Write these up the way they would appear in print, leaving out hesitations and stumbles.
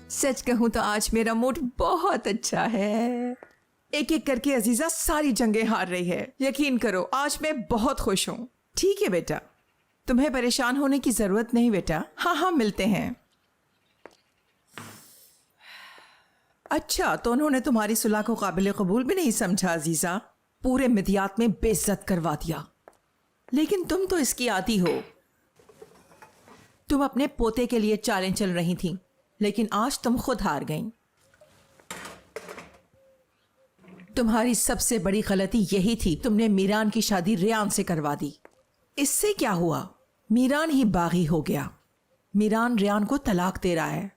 सच कहूं तो आज मेरा मूड बहुत अच्छा है। एक एक करके अजीजा सारी जंगें हार रही है। यकीन करो आज मैं बहुत खुश हूँ। ठीक है बेटा, तुम्हें परेशान होने की जरूरत नहीं बेटा। हाँ हाँ मिलते हैं। अच्छा, तो उन्होंने तुम्हारी सुलह को काबिल कबूल भी नहीं समझा अजीजा। पूरे मिदियात में बेइज्जत करवा दिया। लेकिन तुम तो इसकी आदी हो। तुम अपने पोते के लिए चालें चल रही थी, लेकिन आज तुम खुद हार गईं। तुम्हारी सबसे बड़ी गलती यही थी, तुमने मीरान की शादी रेयान से करवा दी। इससे क्या हुआ? मीरान ही बागी हो गया। मीरान रेयान को तलाक दे रहा है।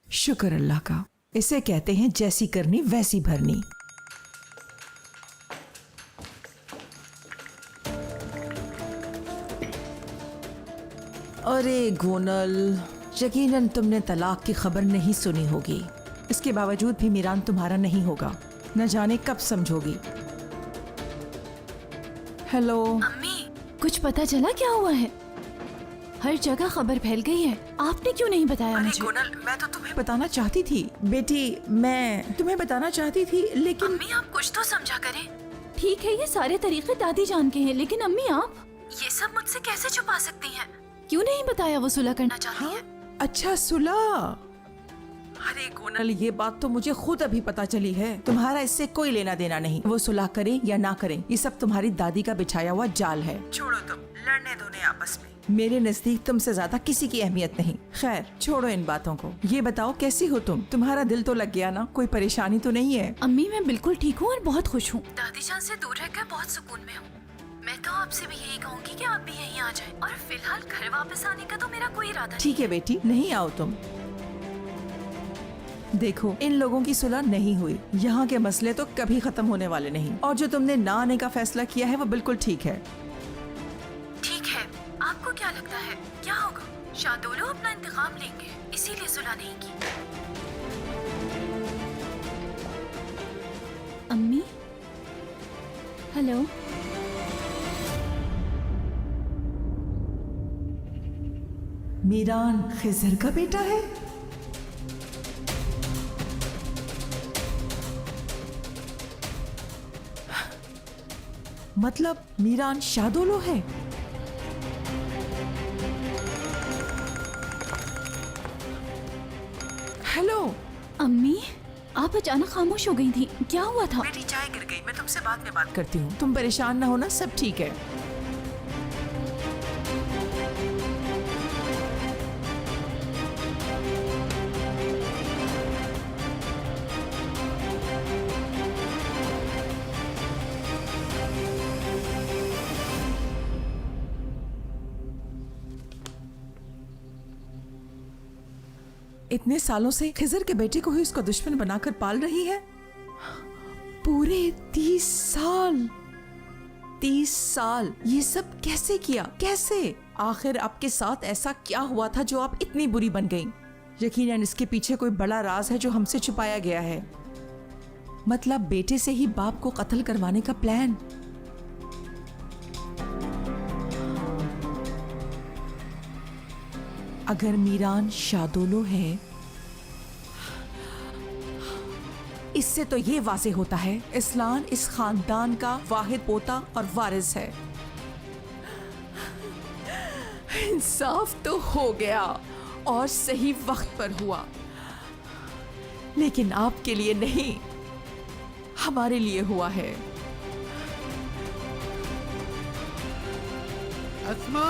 शुक्र अल्लाह का। इसे कहते हैं जैसी करनी वैसी भरनी। अरे गोनल, यकीनन तुमने तलाक की खबर नहीं सुनी होगी। इसके बावजूद भी मीरान तुम्हारा नहीं होगा। न जाने कब समझोगी। हेलो अम्मी, कुछ पता चला क्या हुआ है? हर जगह खबर फैल गई है। आपने क्यों नहीं बताया मुझे? गोनल, मैं तो तुम्हें बताना चाहती थी बेटी, मैं तुम्हें बताना चाहती थी, लेकिन अम्मी आप कुछ तो समझा करें। ठीक है, ये सारे तरीके दादी जान के हैं, लेकिन अम्मी आप ये सब मुझसे कैसे छुपा सकती हैं? क्यों नहीं बताया वो सुलह करना चाहती है? अच्छा सुलह। अरे गोनल, ये बात तो मुझे खुद अभी पता चली है। तुम्हारा इससे कोई लेना देना नहीं। वो सुलह करें या ना करें, ये सब तुम्हारी दादी का बिछाया हुआ जाल है। छोड़ो, तुम लड़ने दो ने आपस में। मेरे नजदीक तुमसे ज्यादा किसी की अहमियत नहीं। खैर छोड़ो इन बातों को। ये बताओ कैसी हो तुम? तुम्हारा दिल तो लग गया ना? कोई परेशानी तो नहीं है? अम्मी मैं बिल्कुल ठीक हूँ और बहुत खुश हूँ। दादी जान से दूर रहकर बहुत सुकून में हूँ। मैं तो आपसे भी यही कहूँगी कि आप भी यहीं आ जाएं। और फिलहाल घर वापस आने का तो मेरा कोई इरादा नहीं। ठीक है बेटी, नहीं आओ तुम। देखो, इन लोगों की सुलह नहीं हुई। यहाँ के मसले तो कभी खत्म होने वाले नहीं। और जो तुमने ना आने का फैसला किया है वो बिल्कुल ठीक है। ठीक है, आपको क्या लगता है क्या होगा? शादोलो अपना इंतकाम लेंगे, इसीलिए सुलह नहीं की। अम्मी, हेलो। मीरान खिजर का बेटा है? मतलब मीरान शादोलो है? हेलो अम्मी, आप अचानक खामोश हो गई थी, क्या हुआ था? बेटी चाय गिर गई, मैं तुमसे बाद में बात करती हूँ। तुम परेशान ना होना, सब ठीक है। इतने सालों से खिजर के बेटे को ही उसका दुश्मन बनाकर पाल रही है। पूरे 30 साल। 30 साल ये सब कैसे किया? कैसे? आखिर आपके साथ ऐसा क्या हुआ था जो आप इतनी बुरी बन गईं? यकीनन इसके पीछे कोई बड़ा राज है जो हमसे छुपाया गया है। मतलब बेटे से ही बाप को कत्ल करवाने का प्लान। अगर मीरान शादोलो है, इससे तो ये वाज़े होता है इस्लान इस खानदान का वाहिद पोता और वारिस है। इंसाफ तो हो गया और सही वक्त पर हुआ, लेकिन आपके लिए नहीं, हमारे लिए हुआ है। अस्मा,